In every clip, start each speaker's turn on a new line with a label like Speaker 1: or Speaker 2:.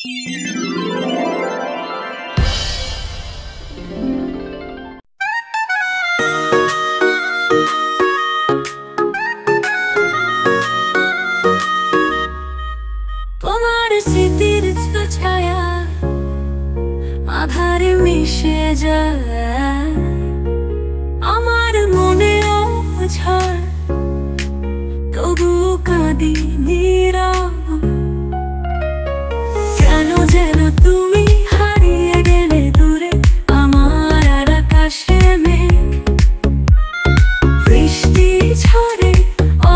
Speaker 1: তোমার স্মৃতির ছায়া আধারে মিশে যায় আমার মনেও ঝড়, তবু কাঁদি নীরব। কেন যেন তুমি হারিয়ে গেলে দূরে আমার আর আকাশে মেঘ, বৃষ্টি ঝরে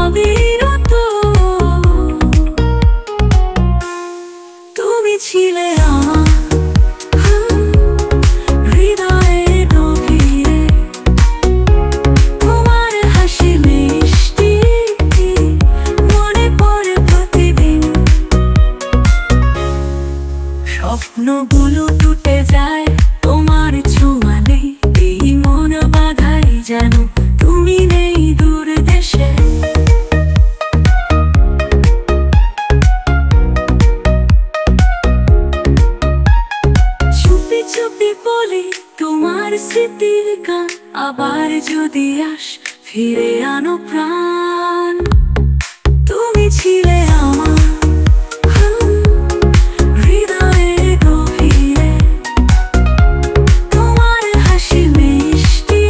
Speaker 1: অবিরত। তুমি ছিলে আমার হৃদয়ের গভীরে, তোমার হাসি মিষ্টি মনে পড়ে প্রতিদিন। স্বপ্নগুলো টুটে যায় তোমার ছোঁয়া নেই, এই মন বাধাই যেন তুমি নেই দূর দেশে। চুপি চুপি বলি তোমার স্মৃতির গান, আবার যদি আস ফিরে আনো প্রাণ। তুমি ছিলে আমার হৃদয়ের গভীরে, তোমার হাসি মিষ্টি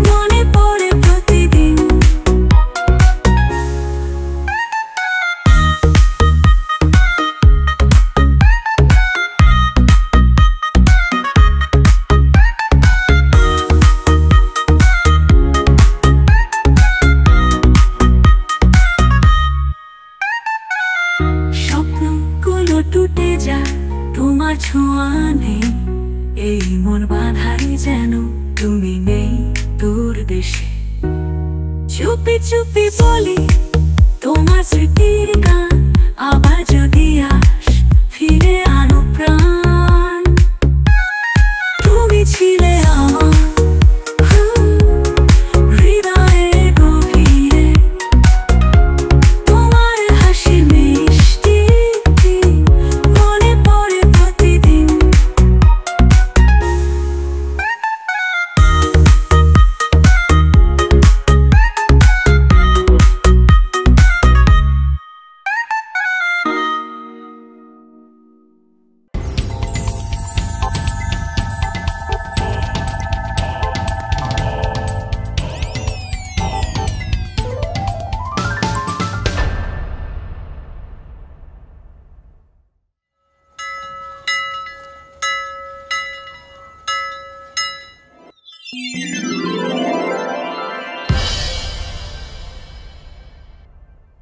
Speaker 1: মনে পড়ে প্রতিদিন। স্বপ্নগুলো টুটে যায় তোমার ছোঁয়া নেই, এই মন বাঁধাই যেন তুমি নেই দূর দেশে। চুপি চুপি বলি তোমার স্মৃতির গান, আবার যদি আস ফিরে আনো প্রাণ। তুমি ছিলে আমার হৃদয়ের গভীরে, তোমার হাসি মিষ্টি মনে পড়ে প্রতিদিন।